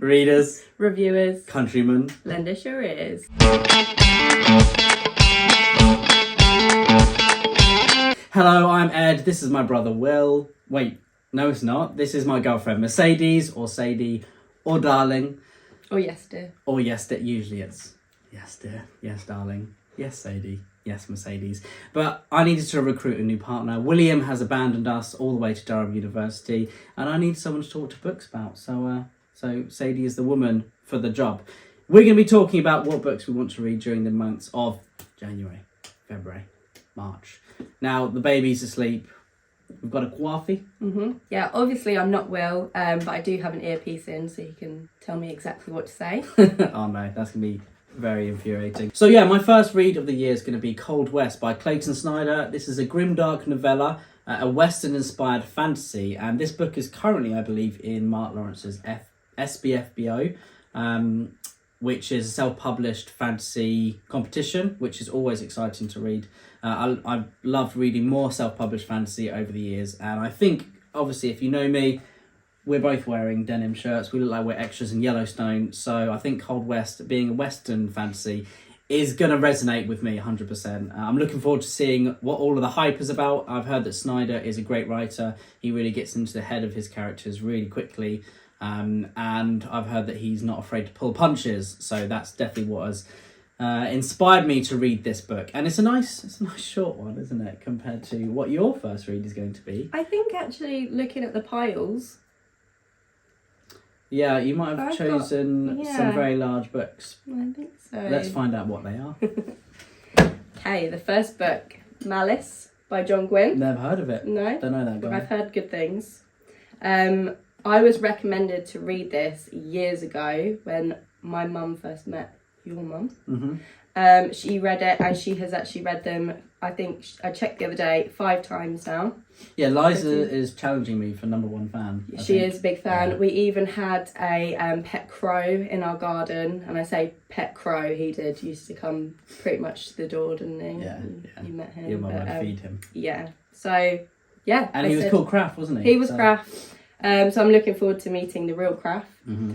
readers, reviewers, countrymen. lend us your ears. Hello, I'm Ed. This is my brother Will. Wait, no, it's not. This is my girlfriend Mercedes, or Sadie, or darling. Or yes, dear. Or yes, dear. Usually it's yes, dear. Yes, darling. Yes, Sadie. Yes, Mercedes. But I needed to recruit a new partner. William has abandoned us all the way to Durham University, and I need someone to talk to books about. So Sadie is the woman for the job. We're going to be talking about what books we want to read during the months of January, February, March. Now, the baby's asleep. We've got a coffee. Yeah, obviously I'm not Will, but I do have an earpiece in so you can tell me exactly what to say. Oh no, that's going to be very infuriating. So yeah, my first read of the year is going to be Cold West by Clayton Snyder. This is a grimdark novella, a Western-inspired fantasy, and this book is currently, I believe, in Mark Lawrence's SBFBO, which is a self-published fantasy competition, which is always exciting to read. I've loved reading more self-published fantasy over the years, and I think, obviously, if you know me, we're both wearing denim shirts. We look like we're extras in Yellowstone, so I think Cold West, being a Western fantasy, is going to resonate with me 100%. I'm looking forward to seeing what all of the hype is about. I've heard that Snyder is a great writer. He really gets into the head of his characters really quickly. And I've heard that he's not afraid to pull punches, so that's definitely what has inspired me to read this book. And it's a nice short one, isn't it, compared to what your first read is going to be? I think actually looking at the piles. Yeah, you might have chosen some very large books. I think so. Let's find out what they are. Okay, the first book, Malice by John Gwynne. Never heard of it. No? Don't know that guy. I've heard good things. I was recommended to read this years ago when my mum first met your mum. Mm-hmm. She read it and she has actually read them, I think, I checked the other day, 5 times now. Yeah, Liza is challenging me for #1 fan. She is a big fan. Yeah. We even had a pet crow in our garden, and I say pet crow, he used to come pretty much to the door, didn't he? Yeah. You met him. Your mum would feed him. Yeah. So, yeah. And he was called Kraft, wasn't he? He was Kraft. So I'm looking forward to meeting the real Kraft. Mm-hmm.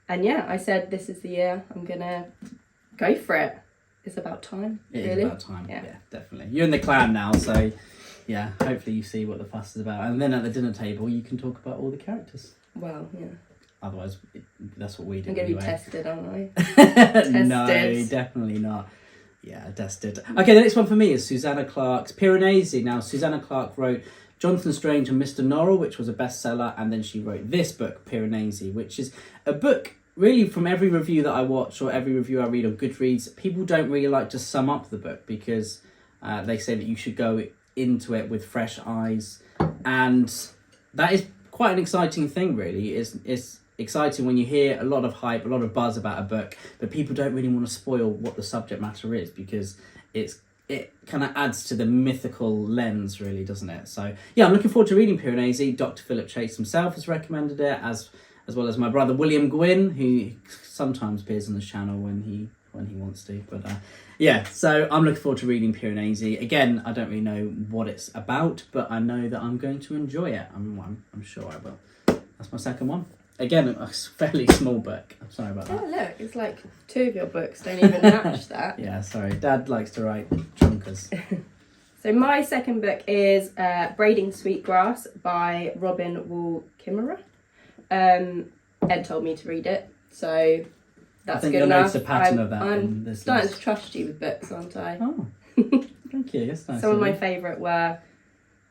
And yeah, I said this is the year I'm going to go for it. It's about time. It really. is about time. Yeah, definitely. You're in the clan now, so yeah, hopefully you see what the fuss is about. And then at the dinner table, you can talk about all the characters. Well, yeah. Otherwise, that's what we do. I'm going to anyway. be tested, aren't I? Tested. No, definitely not. Yeah, tested. Okay, the next one for me is Susanna Clarke's Piranesi. Now, Susanna Clarke wrote Jonathan Strange and Mr. Norrell, which was a bestseller, and then she wrote this book, Piranesi, which is a book, really, from every review that I watch or every review I read on Goodreads, people don't really like to sum up the book because they say that you should go into it with fresh eyes, and that is quite an exciting thing, really. It's exciting when you hear a lot of hype, a lot of buzz about a book, but people don't really want to spoil what the subject matter is because it kind of adds to the mythical lens, really, doesn't it? So yeah, I'm looking forward to reading Piranesi. Dr. Philip Chase himself has recommended it, as well as my brother William Gwynne, who sometimes appears on this channel when he wants to. But yeah, so I'm looking forward to reading Piranesi. Again, I don't really know what it's about, but I know that I'm going to enjoy it. I'm sure I will. That's my second one. Again, a fairly small book. I'm sorry about that. Oh, look, it's like 2 of your books don't even match that. Yeah, sorry. Dad likes to write chunkers. So my second book is Braiding Sweetgrass by Robin Wall Kimmerer. Ed told me to read it, so that's good enough. I think you'll notice a pattern of that in this list. I'm starting to trust you with books, aren't I? Oh, thank you. That's nice. Some of my favourite were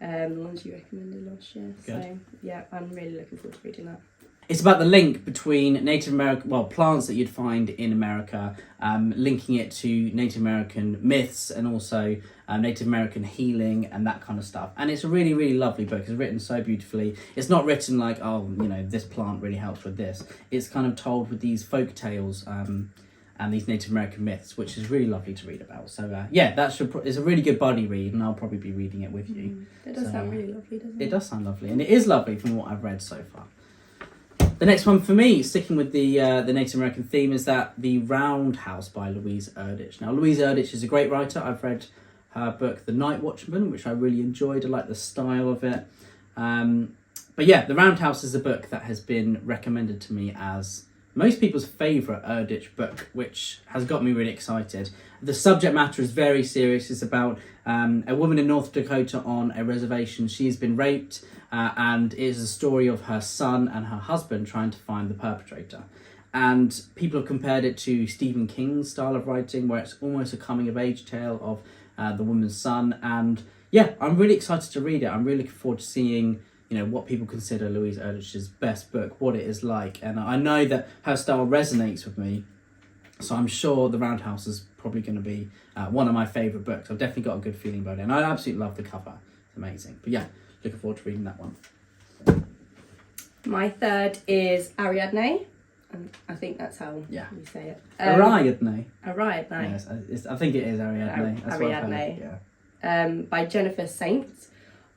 the ones you recommended last year. Good. So yeah, I'm really looking forward to reading that. It's about the link between Native American, plants that you'd find in America, linking it to Native American myths and also Native American healing and that kind of stuff. And it's a really, really lovely book. It's written so beautifully. It's not written like, oh, this plant really helps with this. It's kind of told with these folk tales and these Native American myths, which is really lovely to read about. So yeah, it's a really good buddy read, and I'll probably be reading it with you. It does sound really lovely, doesn't it? It does sound lovely, and it is lovely from what I've read so far. The next one for me, sticking with the Native American theme, is that the Roundhouse by Louise Erdrich. Now, Louise Erdrich is a great writer. I've read her book, The Night Watchman, which I really enjoyed. I like the style of it. But yeah, The Roundhouse is a book that has been recommended to me as most people's favourite Erditch book, which has got me really excited. The subject matter is very serious. It's about a woman in North Dakota on a reservation. She's been raped, and it is a story of her son and her husband trying to find the perpetrator. And people have compared it to Stephen King's style of writing, where it's almost a coming-of-age tale of the woman's son. And yeah, I'm really excited to read it. I'm really looking forward to seeing what people consider Louise Erdrich's best book, what it is like. And I know that her style resonates with me, so I'm sure The Roundhouse is probably going to be one of my favourite books. I've definitely got a good feeling about it, and I absolutely love the cover. It's amazing. But yeah, looking forward to reading that one. My third is Ariadne. I think that's how you say it. Ariadne. Ariadne. Yes, I think it is Ariadne. That's Ariadne. What I've heard, By Jennifer Saint.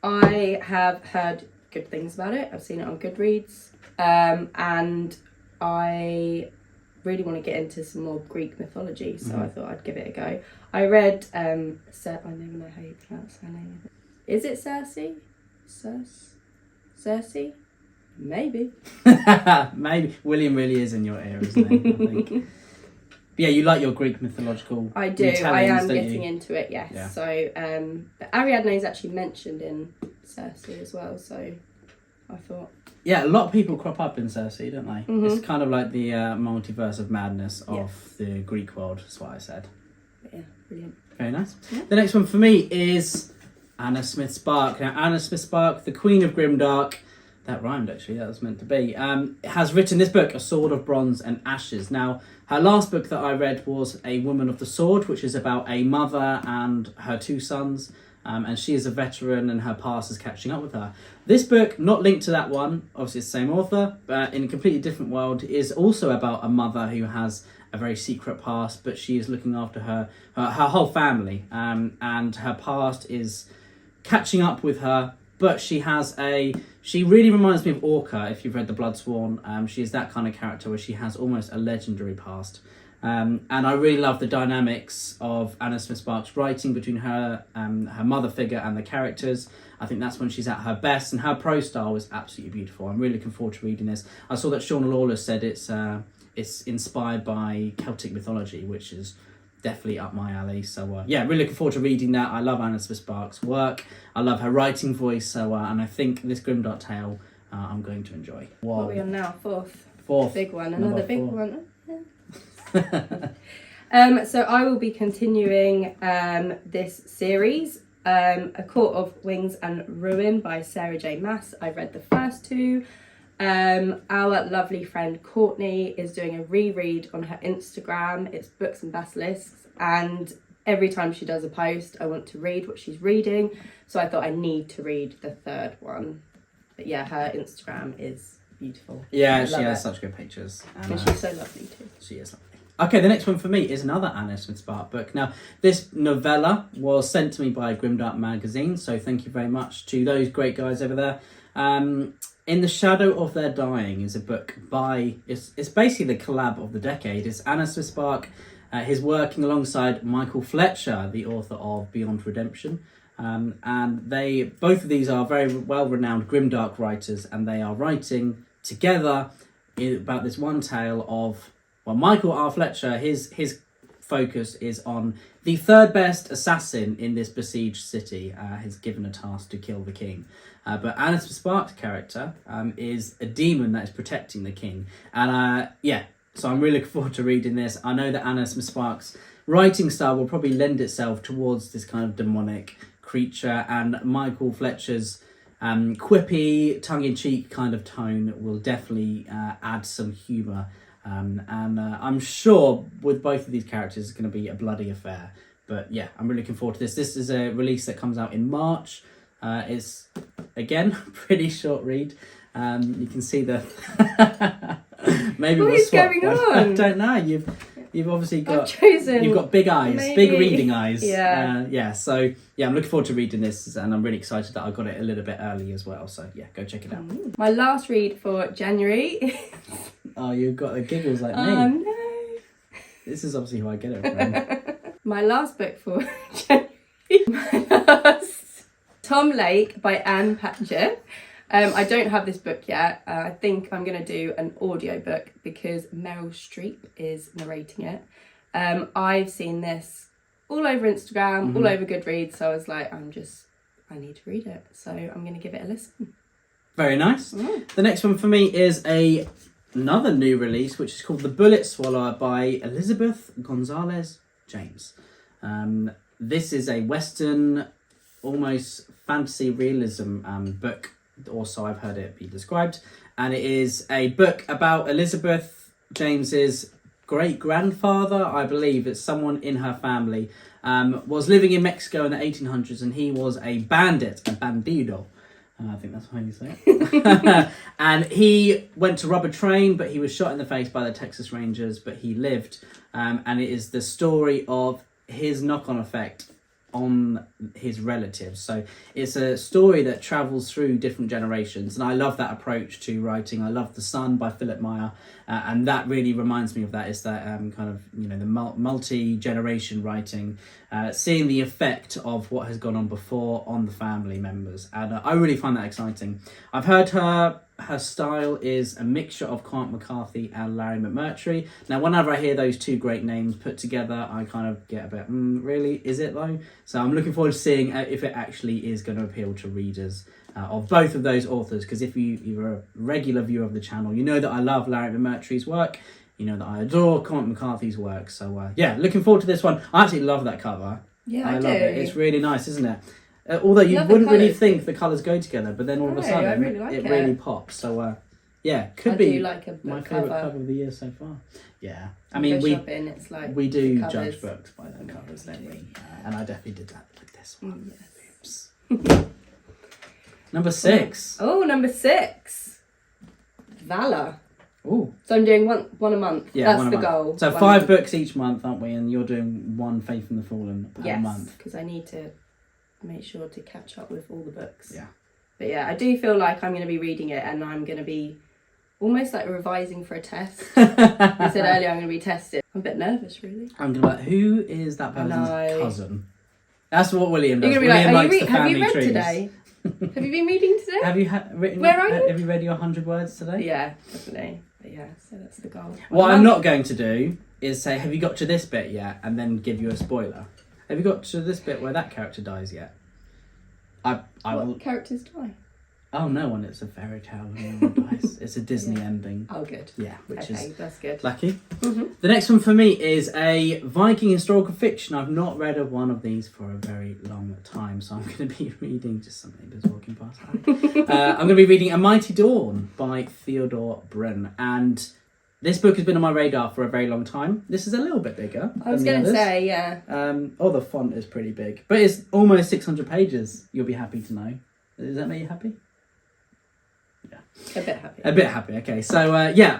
I have heard good things about it. I've seen it on Goodreads, and I really want to get into some more Greek mythology, so I thought I'd give it a go. I read I never know how you pronounce her name. Is it Circe? Circe? Maybe. Maybe. William really is in your ear, isn't he? I think. Yeah, you like your Greek mythological. I do. I am getting you? into it. Yes. Yeah. So, but Ariadne is actually mentioned in Circe as well. So, I thought. Yeah, a lot of people crop up in Circe, don't they? Mm-hmm. It's kind of like the multiverse of madness of the Greek world. That's what I said. Yeah, brilliant. Very nice. Yeah. The next one for me is Anna Smith Spark. Now, Anna Smith Spark, the Queen of Grimdark. That rhymed, actually. That was meant to be. Has written this book, A Sword of Bronze and Ashes. Now, her last book that I read was A Woman of the Sword, which is about a mother and her two sons. And she is a veteran and her past is catching up with her. This book, not linked to that one, obviously it's the same author, but in a completely different world, is also about a mother who has a very secret past, but she is looking after her whole family. And her past is catching up with her. But she really reminds me of Orca, if you've read The Bloodsworn. She is that kind of character where she has almost a legendary past. And I really love the dynamics of Anna Smith Spark's writing between her mother figure and the characters. I think that's when she's at her best, and her prose style is absolutely beautiful. I'm really looking forward to reading this. I saw that Shauna Lawless said it's inspired by Celtic mythology, which is definitely up my alley. So yeah, really looking forward to reading that. I love Anna Smith Spark's work. I love her writing voice. So and I think this Grimdark tale I'm going to enjoy. What are we on now? Fourth. Big one. Another big 4. one. So I will be continuing this series, A Court of Wings and Ruin by Sarah J. Maas. I've read the first 2. Our lovely friend Courtney is doing a reread on her Instagram. It's Books and Basilisks, and every time she does a post I want to read what she's reading, so I thought I need to read the 3rd one. But yeah, her Instagram is beautiful. Yeah, she has such good pictures. And she's so lovely too. She is lovely. Okay, the next one for me is another Anna Smith Spark book. Now, this novella was sent to me by Grimdark Magazine, so thank you very much to those great guys over there. In the Shadow of Their Dying is a book by... It's basically the collab of the decade. It's Anna Smith Spark. He's working alongside Michael Fletcher, the author of Beyond Redemption. And both of these are very well-renowned grimdark writers, and they are writing together about this one tale of... Well, Michael R. Fletcher, his focus is on the 3rd best assassin in this besieged city. He's given a task to kill the king. But Anna Smith Spark's character is a demon that is protecting the king. And so I'm really looking forward to reading this. I know that Anna Smith Spark's writing style will probably lend itself towards this kind of demonic creature, and Michael Fletcher's quippy, tongue-in-cheek kind of tone will definitely add some humour. And I'm sure with both of these characters it's going to be a bloody affair. But yeah, I'm really looking forward to this. This is a release that comes out in March. It's, again, a pretty short read. You can see the... Maybe what is going on? I don't know. You've obviously got... You've got big eyes. Maybe. Big reading eyes. Yeah. So, yeah, I'm looking forward to reading this, and I'm really excited that I got it a little bit early as well. So, yeah, go check it out. My last read for January... Oh, you've got the giggles like me. Oh, no. This is obviously who I get it from. My last book for January, Tom Lake by Anne Patchett. I don't have this book yet. I think I'm going to do an audiobook because Meryl Streep is narrating it. I've seen this all over Instagram, all over Goodreads, so I was like, I need to read it. So I'm going to give it a listen. Very nice. The next one for me is another new release, which is called The Bullet Swallower by Elizabeth Gonzalez James. This is a Western, almost fantasy realism book, or so I've heard it be described. And it is a book about Elizabeth James's great-grandfather, I believe. It's someone in her family, was living in Mexico in the 1800s, and he was a bandit, a bandido. I think that's how you say it. And he went to rob a train, but he was shot in the face by the Texas Rangers, but he lived. And it is the story of his knock-on effect on his relatives. So it's a story that travels through different generations, and I love that approach to writing. I love The Sun by Philip Meyer, and that really reminds me of that. It's that kind of, you know, the multi-generation writing, seeing the effect of what has gone on before on the family members, and I really find that exciting. I've heard her style is a mixture of Cormac McCarthy and Larry McMurtry. Now, whenever I hear those two great names put together, I kind of get a bit, really? Is it though? So I'm looking forward to seeing if it actually is going to appeal to readers of both of those authors, because if you're a regular viewer of the channel, you know that I love Larry McMurtry's work. You know that I adore Cormac McCarthy's work. So yeah, looking forward to this one. I actually love that cover. Yeah, I love do. it. It's really nice, isn't it? Although you wouldn't really think the colours go together, but then all of a sudden it really pops. So yeah, could be like a my favourite cover of the year so far. Yeah, I mean it's like we do judge books by their covers, don't we? And I definitely did that with this one. Yes. Oops. Number 6. Oh, number 6. Valor. Oh. So I'm doing one a month. Yeah, that's the goal. So 5 books each month, aren't we? And you're doing one Faith in the Fallen per month. Yes, because I need to make sure to catch up with all the books. Yeah. But yeah, I do feel like I'm going to be reading it, and I'm going to be almost like revising for a test. I said earlier I'm going to be tested. I'm a bit nervous, really. I'm going to be like, who is that person's cousin? That's what William does. You're going to be William like, have you read trees. today? Have you been reading today? Have you written? Where are you? Have you read your 100 words today? Yeah, definitely. But yeah, so that's the goal. What I'm not going to do is say, have you got to this bit yet? And then give you a spoiler. Have you got to this bit where that character dies yet? What characters die? Oh, no one. It's a fairy tale. No one dies. It's a Disney ending. Oh, good. Yeah, which is that's good. Lucky. The next one for me is a Viking historical fiction. I've not read one of these for a very long time, so I'm going to be reading just something that's walking past. I'm going to be reading A Mighty Dawn by Theodore Brunn, and this book has been on my radar for a very long time. This is a little bit bigger. I was going to say, yeah. The font is pretty big, but it's almost 600 pages. You'll be happy to know. Does that make you happy? Yeah. A bit happy. A bit happy, okay. So,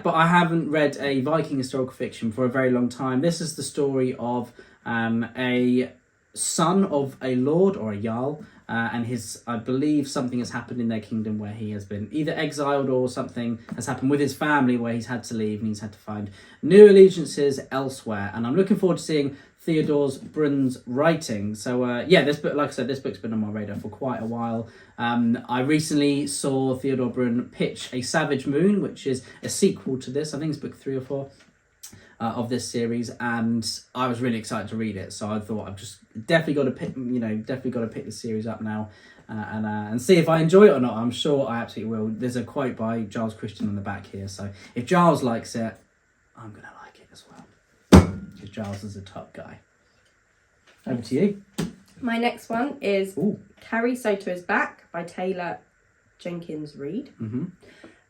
but I haven't read a Viking historical fiction for a very long time. This is the story of a son of a lord or a jarl, and I believe something has happened in their kingdom where he has been either exiled or something has happened with his family where he's had to leave and he's had to find new allegiances elsewhere. And I'm looking forward to seeing Theodore Brunn's writing. So this book, like I said, this book's been on my radar for quite a while. I recently saw Theodore Brunn pitch A Savage Moon, which is a sequel to this. I think it's book 3 or 4 of this series, and I was really excited to read it. So I thought I've just definitely got to pick this series up now and see if I enjoy it or not. I'm sure I absolutely will. There's a quote by Giles Christian on the back here, so if Giles likes it, I'm gonna like it as well. Because Giles is a top guy. Over to you. My next one is Carrie Soto is Back by Taylor Jenkins Reid.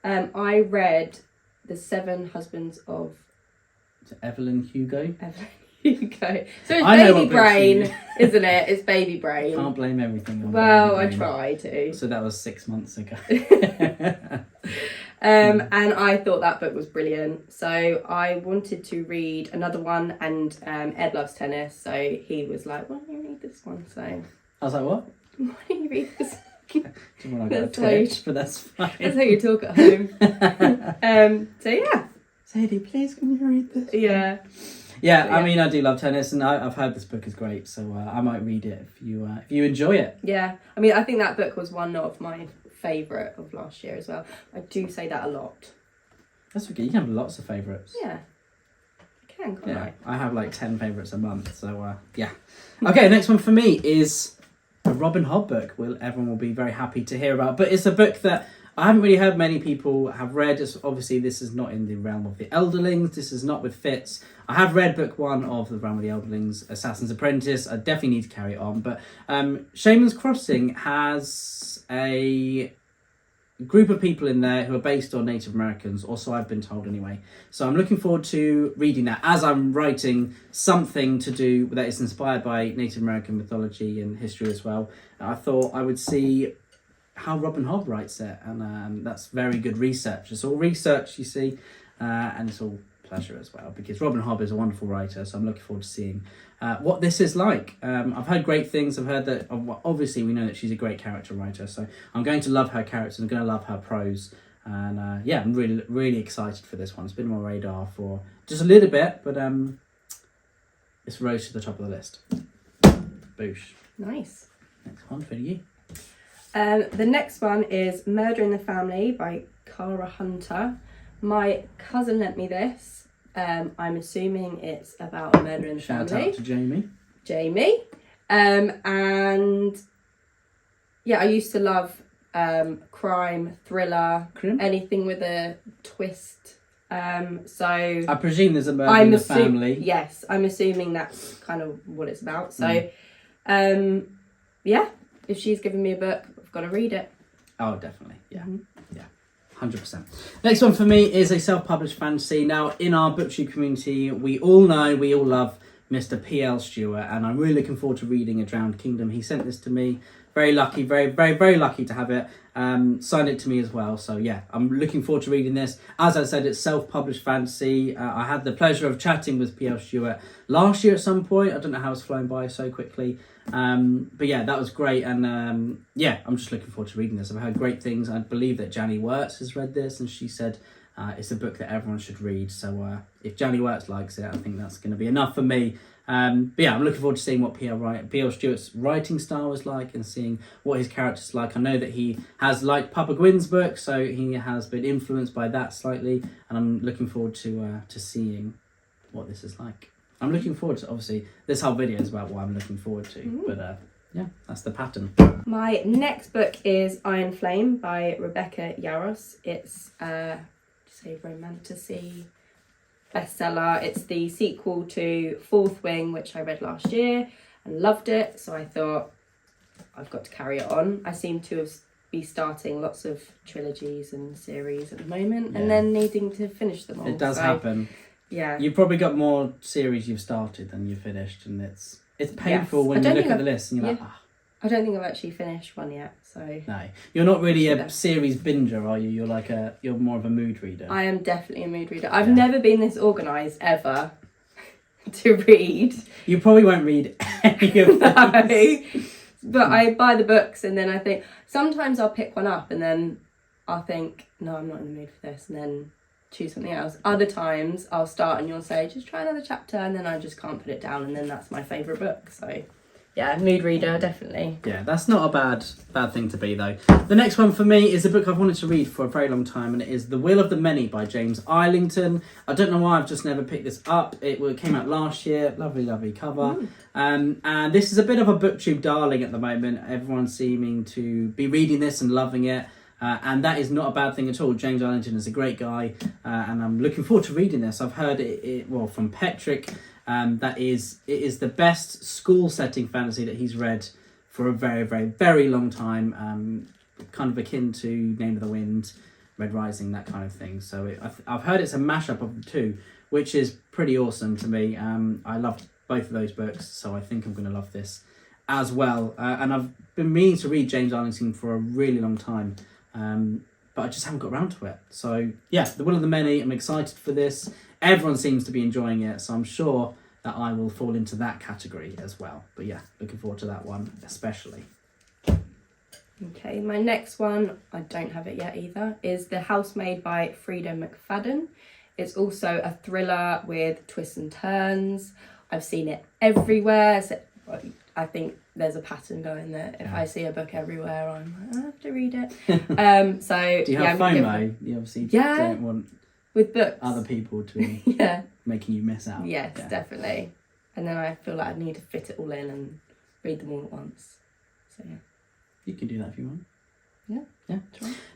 I read The 7 Husbands of Evelyn Hugo. So it's baby brain, isn't it? It's baby brain. Can't blame everything on I try to. So that was 6 months ago. And I thought that book was brilliant. So I wanted to read another one, and Ed loves tennis, so he was like, why don't you read this one? So I was like, what? Why don't you read this? Well, I got a text, but that's fine. That's how you talk at home. So yeah. Sadie, please can you read this? Yeah. Yeah, I mean, I do love tennis, and I've heard this book is great, so I might read it if you enjoy it. Yeah, I mean, I think that book was one of my favourite of last year as well. I do say that a lot. That's okay. You can have lots of favourites. Yeah. I can, can't I? I have like 10 favourites a month, so yeah. Okay, next one for me is a Robin Hobb book. Everyone will be very happy to hear about, but it's a book that I haven't really heard many people have read. Obviously, this is not in the realm of the Elderlings. This is not with Fitz. I have read book 1 of the realm of the Elderlings, Assassin's Apprentice. I definitely need to carry it on. But Shamans Crossing has a group of people in there who are based on Native Americans, or so I've been told anyway. So I'm looking forward to reading that as I'm writing something to do that is inspired by Native American mythology and history as well. I thought I would see how Robin Hobb writes it, and that's very good research. It's all research, you see, and it's all pleasure as well, because Robin Hobb is a wonderful writer, so I'm looking forward to seeing what this is like. I've heard great things. I've heard that, obviously we know that she's a great character writer, so I'm going to love her characters, I'm going to love her prose, and yeah, I'm really, really excited for this one. It's been on my radar for just a little bit, but it's rose to the top of the list. Boosh. Nice. Next one for you. The next one is Murder in the Family by Cara Hunter. My cousin lent me this. I'm assuming it's about a murder in the family. Shout out to Jamie. Jamie. And yeah, I used to love crime, thriller, anything with a twist. So I presume there's a murder in the family. Yes, I'm assuming that's kind of what it's about. So yeah, if she's given me a book, I've got to read it. Oh, definitely. Yeah. 100%. Next one for me is a self-published fantasy. Now, in our Booktube community, we all love Mr. P.L. Stewart, and I'm really looking forward to reading A Drowned Kingdom. He sent this to me. Very lucky, very, very, very lucky to have it. Signed it to me as well. So yeah, I'm looking forward to reading this. As I said, it's self-published fantasy. I had the pleasure of chatting with P.L. Stewart last year at some point. I don't know how it's flown by so quickly. But yeah, that was great. And yeah, I'm just looking forward to reading this. I've heard great things. I believe that Janny Wirtz has read this, and she said it's a book that everyone should read. So if Janny Wirtz likes it, I think that's going to be enough for me. But yeah, I'm looking forward to seeing what P.L. Stewart's writing style is like, and seeing what his character's like. I know that he has liked Papa Gwyn's book, so he has been influenced by that slightly, and I'm looking forward to seeing what this is like. I'm looking forward to, obviously, this whole video is about what I'm looking forward to, but yeah, that's the pattern. My next book is Iron Flame by Rebecca Yarros. It's a romantasy bestseller. It's the sequel to Fourth Wing, which I read last year and loved it, so I thought I've got to carry it on. I seem to be starting lots of trilogies and series at the moment, and then needing to finish them all. It does happen. Yeah. You've probably got more series you've started than you've finished, and it's painful when you look at the list and you're like, I don't think I've actually finished one yet, so... No. You're not really a series binger, are you? You're more of a mood reader. I am definitely a mood reader. I've never been this organised, ever, to read. You probably won't read any of them. But I buy the books, and then I think... Sometimes I'll pick one up, and then I'll think, no, I'm not in the mood for this, and then choose something else. Other times, I'll start, and you'll say, just try another chapter, and then I just can't put it down, and then that's my favourite book, so... Yeah, mood reader, definitely. Yeah, that's not a bad thing to be, though. The next one for me is a book I've wanted to read for a very long time, and it is The Will of the Many by James Islington. I don't know why I've just never picked this up. It came out last year. Lovely, lovely cover. And this is a bit of a Booktube darling at the moment. Everyone's seeming to be reading this and loving it. And that is not a bad thing at all. James Islington is a great guy, and I'm looking forward to reading this. I've heard it from Petrick, that it is the best school setting fantasy that he's read for a very, very, very long time. Kind of akin to Name of the Wind, Red Rising, that kind of thing. So I've heard it's a mashup of the two, which is pretty awesome to me. I loved both of those books, so I think I'm going to love this as well. And I've been meaning to read James Islington for a really long time. But I just haven't got around to it. So yeah, The Will of the Many, I'm excited for this. Everyone seems to be enjoying it, so I'm sure that I will fall into that category as well. But yeah, looking forward to that one especially. Okay, my next one, I don't have it yet either, is The Housemaid by Frida McFadden. It's also a thriller with twists and turns. I've seen it everywhere. So I think there's a pattern going there. If I see a book everywhere, I'm like, I have to read it. So do you have FOMO? You obviously don't want with books other people to be making you miss out. Yes, definitely. And then I feel like I need to fit it all in and read them all at once. So yeah, you can do that if you want. Yeah. Right.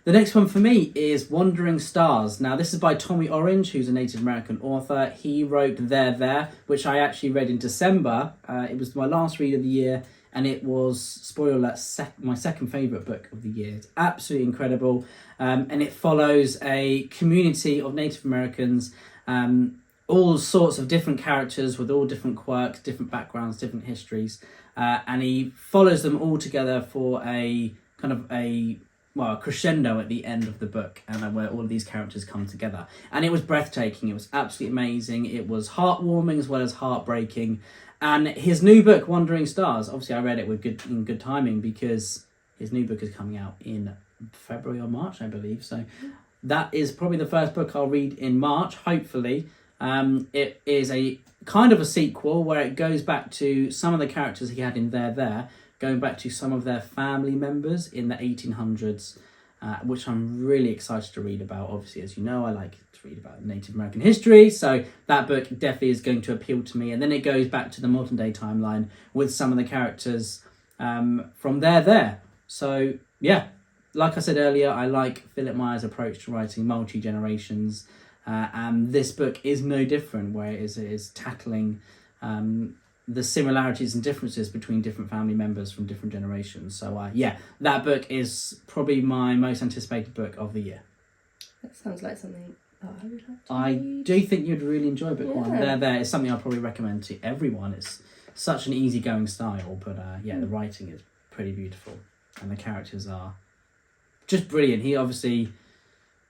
The next one for me is Wandering Stars. Now, this is by Tommy Orange, who's a Native American author. He wrote There, which I actually read in December. It was my last read of the year, and it was, spoiler alert, my second favourite book of the year. It's absolutely incredible, and it follows a community of Native Americans, all sorts of different characters with all different quirks, different backgrounds, different histories, and he follows them all together for a kind of a crescendo at the end of the book, and where all of these characters come together. And it was breathtaking. It was absolutely amazing. It was heartwarming as well as heartbreaking. And his new book, Wandering Stars, obviously I read it in good timing because his new book is coming out in February or March, I believe. So that is probably the first book I'll read in March, hopefully. It is a kind of a sequel where it goes back to some of the characters he had in There, going back to some of their family members in the 1800s, which I'm really excited to read about. Obviously, as you know, I like to read about Native American history, so that book definitely is going to appeal to me. And then it goes back to the modern day timeline with some of the characters from There. So, yeah, like I said earlier, I like Philip Meyer's approach to writing multi-generations, and this book is no different, where it is tackling the similarities and differences between different family members from different generations. So that book is probably my most anticipated book of the year. That sounds like something I would like to I read. do think you'd really enjoy book one. There is something I'll probably recommend to everyone. It's such an easygoing style, but the writing is pretty beautiful and the characters are just brilliant. He obviously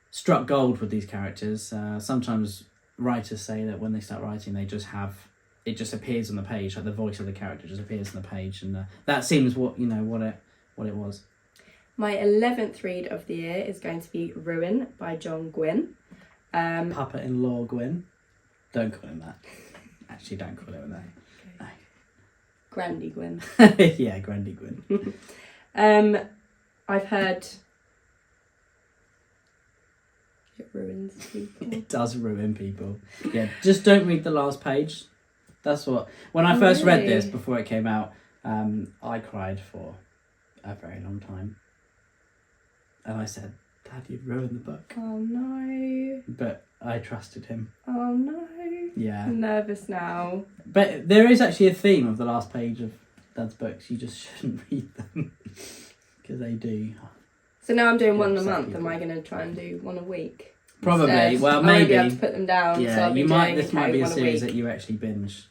struck gold with these characters. Sometimes writers say that when they start writing, they just have it just appears on the page, like the voice of the character just appears on the page, and that seems what it was. My 11th read of the year is going to be Ruin by John Gwynne. Papa-in-law Gwynne. Don't call him that. Actually, don't call him that. Okay. No. Grandy Gwynne. Yeah, Grandy Gwynne. I've heard it ruins people. It does ruin people. Yeah, just don't read the last page. That's what. When I first read this before it came out, I cried for a very long time, and I said, "Dad, you've ruined the book." Oh no! But I trusted him. Oh no! Yeah. I'm nervous now. But there is actually a theme of the last page of Dad's books. You just shouldn't read them because they do. So now I'm doing one a month. Am I going to try and do one a week? Probably. Instead? Well, I maybe. won't be able to put them down. Yeah, so I'll be you might. doing, This might be a one series week. that you actually binge.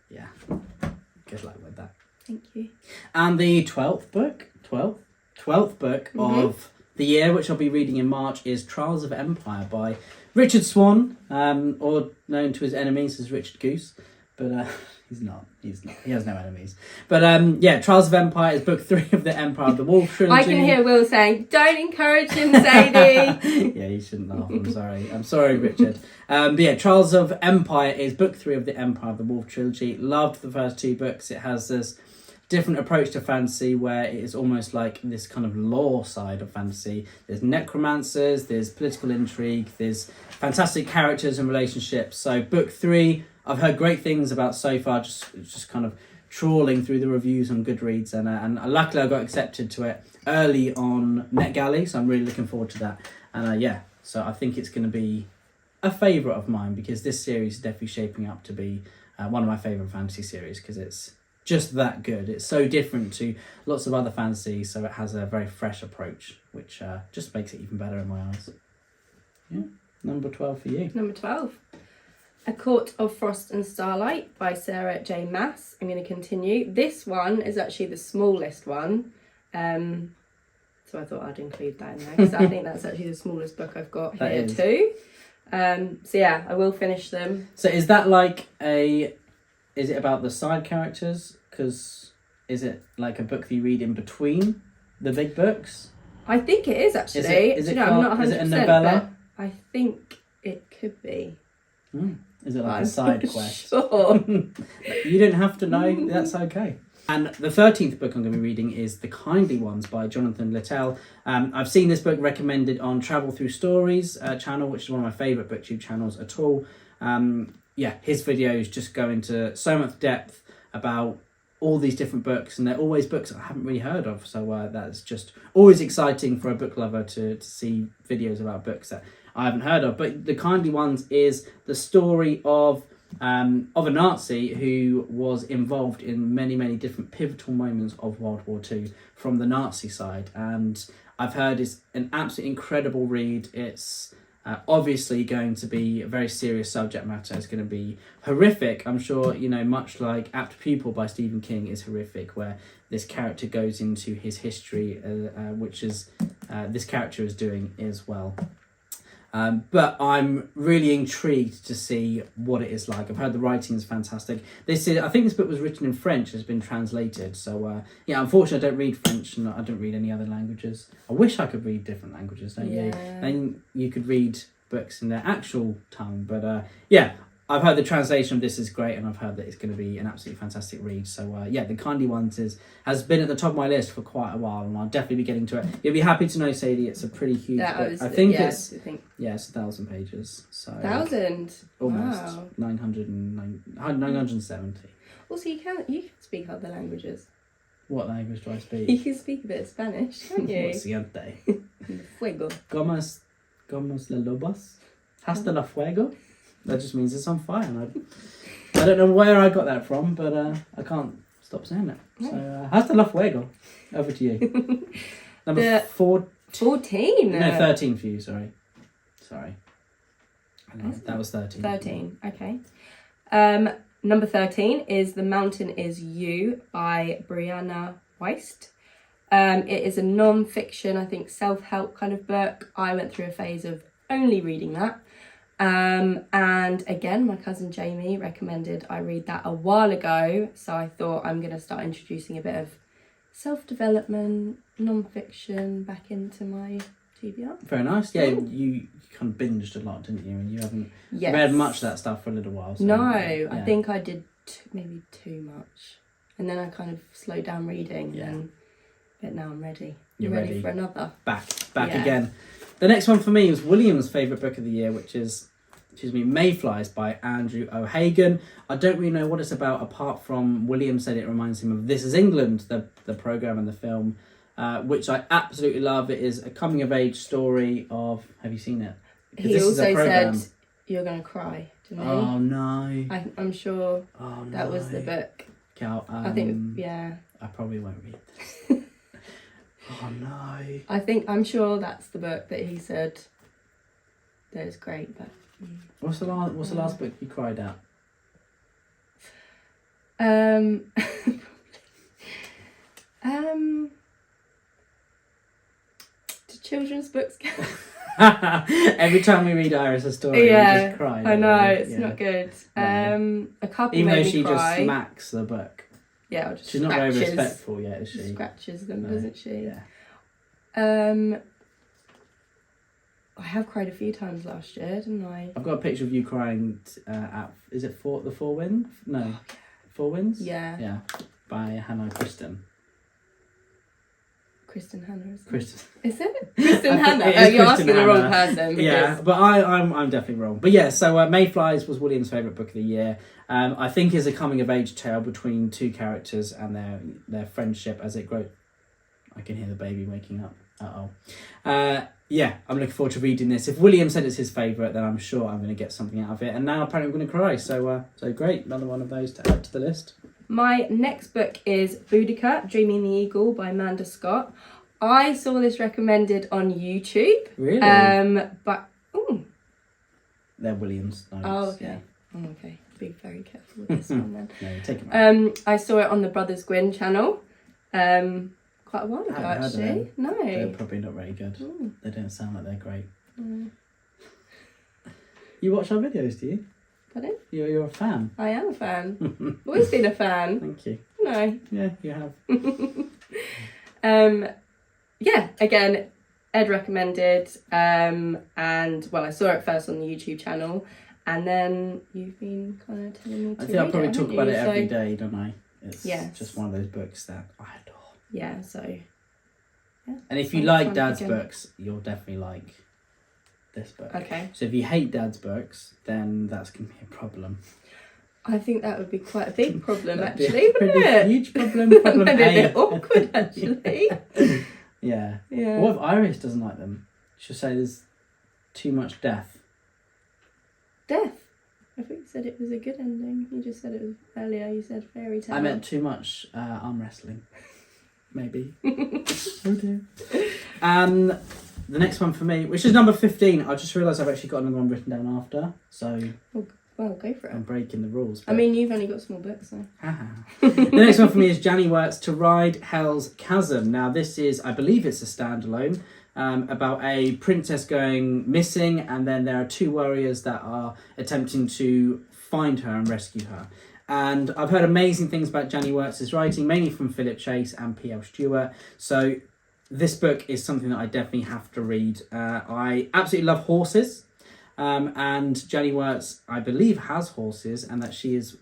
Yeah. Good luck with that. Thank you. And the 12th book of the year, which I'll be reading in March, is Trials of Empire by Richard Swan, or known to his enemies as Richard Goose, but he's not. He has no enemies. But Trials of Empire is book 3 of the Empire of the Wolf trilogy. I can hear Will saying, "Don't encourage him, Sadie." Yeah, you shouldn't laugh. I'm sorry, Richard. Trials of Empire is book 3 of the Empire of the Wolf trilogy. Loved the first 2 books. It has this different approach to fantasy where it is almost like this kind of lore side of fantasy. There's necromancers, there's political intrigue, there's fantastic characters and relationships. So book 3, I've heard great things about so far, just kind of trawling through the reviews on Goodreads, and luckily I got accepted to it early on NetGalley, so I'm really looking forward to that. And so I think it's going to be a favourite of mine, because this series is definitely shaping up to be one of my favourite fantasy series, because it's just that good. It's so different to lots of other fantasy, so it has a very fresh approach, which just makes it even better in my eyes. Yeah, number 12 for you. Number 12. A Court of Frost and Starlight by Sarah J. Maas. I'm going to continue. This one is actually the smallest one, so I thought I'd include that in there, because I think that's actually the smallest book I've got here too. I will finish them. So is that like is it about the side characters? Because is it like a book that you read in between the big books? I think it is actually. Is it I'm not 100%, is it a novella? But I think it could be. Is it like a side quest? Sure. You don't have to know. That's okay. And the 13th book I'm going to be reading is The Kindly Ones by Jonathan Littell. I've seen this book recommended on Travel Through Stories channel, which is one of my favourite Booktube channels at all. His videos just go into so much depth about all these different books, and they're always books I haven't really heard of, so that's just always exciting for a book lover to see videos about books that I haven't heard of. But The Kindly Ones is the story of a Nazi who was involved in many, many different pivotal moments of World War II from the Nazi side, and I've heard it's an absolutely incredible read. It's obviously going to be a very serious subject matter. It's going to be horrific. I'm sure, much like Apt Pupil by Stephen King is horrific, where this character goes into his history, which is this character is doing as well. But I'm really intrigued to see what it is like. I've heard the writing is fantastic. I think this book was written in French, has been translated. So unfortunately I don't read French and I don't read any other languages. I wish I could read different languages, don't you? Then you could read books in their actual tongue. But I've heard the translation of this is great, and I've heard that it's going to be an absolutely fantastic read. So The Kindly Ones has been at the top of my list for quite a while, and I'll definitely be getting to it. You'll be happy to know, Sadie, it's a pretty huge book. I think it's 1,000 pages. So 1,000? Almost. Wow. 970. Also, you can speak other languages. What language do I speak? You can speak a bit of Spanish, can't you? Siguiente. Fuego. ¿Cómo es la lobos? Hasta la fuego? That just means it's on fire. And I don't know where I got that from, but I can't stop saying it. So, hasta la fuego. Over to you. Number 14. No, 13 for you, sorry. I know, that was 13. 13, okay. Number 13 is The Mountain Is You by Brianna Weist. It is a non-fiction, I think, self-help kind of book. I went through a phase of only reading that. And again, my cousin Jamie recommended I read that a while ago, so I thought I'm going to start introducing a bit of self-development, non-fiction back into my TBR. Very nice. Yeah, you kind of binged a lot, didn't you? And you haven't read much of that stuff for a little while. So, I think I did maybe too much. And then I kind of slowed down reading, but now I'm ready. You're ready for another. Back again. The next one for me was William's favourite book of the year, which is Mayflies by Andrew O'Hagan. I don't really know what it's about, apart from William said it reminds him of This Is England, the programme and the film, which I absolutely love. It is a coming-of-age story of... Have you seen it? He also said, you're going to cry, didn't he? Oh, no. I'm sure that was the book. Okay, I think, I probably won't read this. Oh, no. I'm sure that's the book that he said that is great, but... What's the last book you cried at? Do children's books go? Every time we read Iris a story, we just cry. I know, it's not good. No. A couple Even made though she me cry. just smacks the book. Yeah, just she's not very respectful yet, is she? Scratches them, doesn't she? Yeah. I have cried a few times last year, didn't I? I've got a picture of you crying at, is it The Four Winds? No. Four Winds? Yeah. Yeah. By Hannah Kristen. Kristen Hannah, isn't it? Kristen. Is it? Kristen Hannah? It is you're Kristen asking the wrong Hannah. person. Yeah, but I'm definitely wrong. But yeah, so Mayflies was William's favourite book of the year. I think is a coming-of-age tale between two characters and their friendship as it grows. I can hear the baby waking up. Yeah, I'm looking forward to reading this. If William said it's his favourite, then I'm sure I'm going to get something out of it. And now apparently I'm going to cry. So great, another one of those to add to the list. My next book is Boudica, Dreaming the Eagle by Amanda Scott. I saw this recommended on YouTube. Really? They're William's notes. Oh, okay. Yeah. Oh, okay. Be very careful with this one then. No, take it back. I saw it on the Brothers Gwyn channel. Quite a while ago, actually. No. They're probably not very good. Ooh. They don't sound like they're great. You watch our videos, do you? Pardon? You're a fan. I am a fan. Always been a fan. Thank you. No. Yeah, you have. Again, Ed recommended, and I saw it first on the YouTube channel, and then you've been kind of telling me to I think I probably talk about it every so... day, don't I? It's just one of those books that I adore. Yeah, so... Yeah. And if you like Dad's books, you'll definitely like this book. Okay. So if you hate Dad's books, then that's going to be a problem. I think that would be quite a big problem, actually, wouldn't it? Huge problem. Maybe a bit awkward, actually. Yeah. Yeah. What if Iris doesn't like them? She'll say there's too much death. Death? I think you said it was a good ending. You just said it was earlier. You said fairy tale. I meant too much arm wrestling. Maybe. Oh dear. The next one for me, which is number 15, I just realised I've actually got another one written down after, so... Well, go for it. I'm breaking the rules. I mean, you've only got small books, so... The next one for me is Janny Works To Ride Hell's Chasm. Now, this is, I believe it's a standalone, about a princess going missing, and then there are two warriors that are attempting to find her and rescue her. And I've heard amazing things about Janny Works' writing, mainly from Philip Chase and P.L. Stewart. So this book is something that I definitely have to read. I absolutely love horses. And Janny Works, I believe, has horses, and that she is...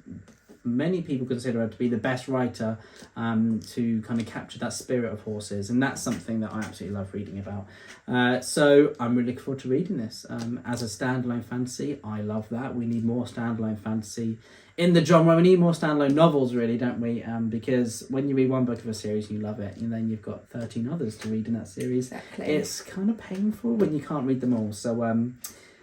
Many people consider her to be the best writer to kind of capture that spirit of horses. And that's something that I absolutely love reading about. So I'm really looking forward to reading this. As a standalone fantasy, I love that. We need more standalone fantasy in the genre. We need more standalone novels, really, don't we? Because when you read one book of a series and you love it, and then you've got 13 others to read in that series, exactly. It's kind of painful when you can't read them all. So,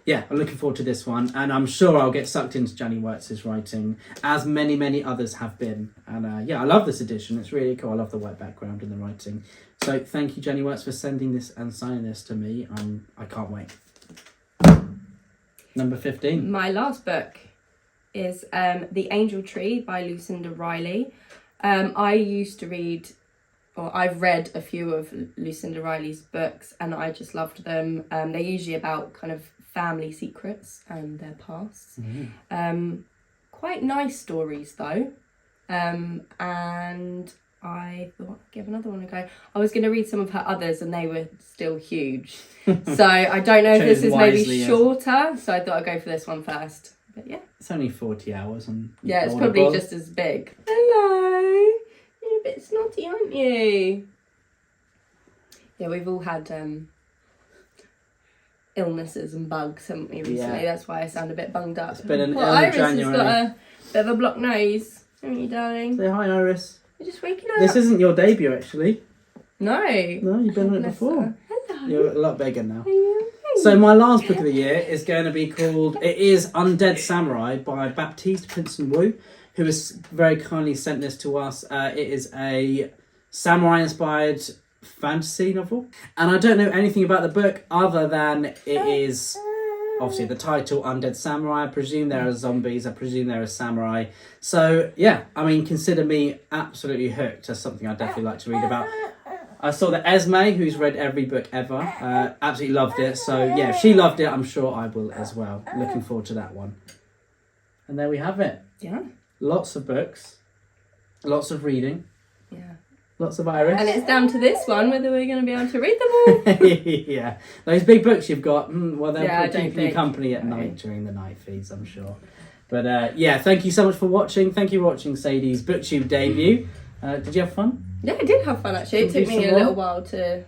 yeah, I'm looking forward to this one, and I'm sure I'll get sucked into Janny Works' writing, as many, many others have been. And yeah, I love this edition. It's really cool. I love the white background and the writing. So thank you, Janny Works, for sending this and signing this to me. I can't wait. Number 15. My last book is The Angel Tree by Lucinda Riley. I used to read... Or I've read a few of Lucinda Riley's books, and I just loved them. They're usually about kind of family secrets and their pasts. Mm-hmm. Quite nice stories, though. And I thought I'd give another one a go. I was going to read some of her others, and they were still huge. So I don't know if this is maybe shorter, so I thought I'd go for this one first. But yeah. It's only 40 hours. Yeah, it's probably just as big. Hello. You're a bit snotty, aren't you? Yeah, we've all had illnesses and bugs, haven't we, recently? Yeah. That's why I sound a bit bunged up. It's been an Iris January. has got a bit of a blocked nose, haven't you, darling? Say hi, Iris. You're just waking up. This isn't your debut, actually. No. No, you've been on it before. Hello. You're a lot bigger now. So my last book of the year is going to be called... It is Undead Samurai by Baptiste Pinson Wu, who has very kindly sent this to us. It is a samurai-inspired fantasy novel. And I don't know anything about the book other than it is, obviously, the title, Undead Samurai. I presume there are zombies. I presume there are samurai. So, yeah, I mean, consider me absolutely hooked as something I'd definitely like to read about. I saw that Esme, who's read every book ever, absolutely loved it. So, yeah, if she loved it, I'm sure I will as well. Looking forward to that one. And there we have it. Yeah. Lots of books, lots of reading, yeah, lots of Irish. And it's down to this one whether we're going to be able to read them all. Yeah, those big books you've got, well, they'll keep you company at night during the night feeds, I'm sure. But yeah, thank you so much for watching. Thank you for watching Sadie's Booktube debut. Did you have fun? Yeah, I did have fun, actually. It took me a little while to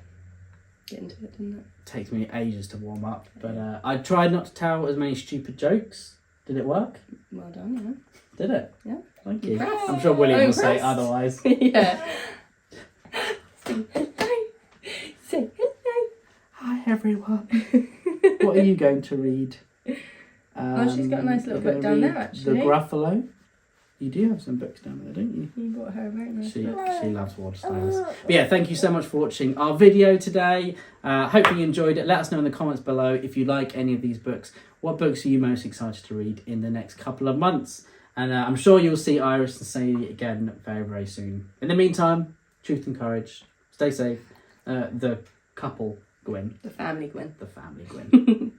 get into it, didn't it? Takes me ages to warm up, but I tried not to tell as many stupid jokes. Did it work? Well done, yeah. Did it? Yeah. Thank you. I'm sure William will say otherwise. Yeah. Say hello. Say hello. Hi, everyone. What are you going to read? She's got a nice little book down there, actually. The Gruffalo. You do have some books down there, don't you? You bought her a very nice book. She loves Waterstones. But yeah, thank you so much for watching our video today. Hopefully you enjoyed it. Let us know in the comments below if you like any of these books. What books are you most excited to read in the next couple of months? And I'm sure you'll see Iris and Sadie again very, very soon. In the meantime, truth and courage. Stay safe. The couple Gwyn. The family Gwyn. The family Gwyn.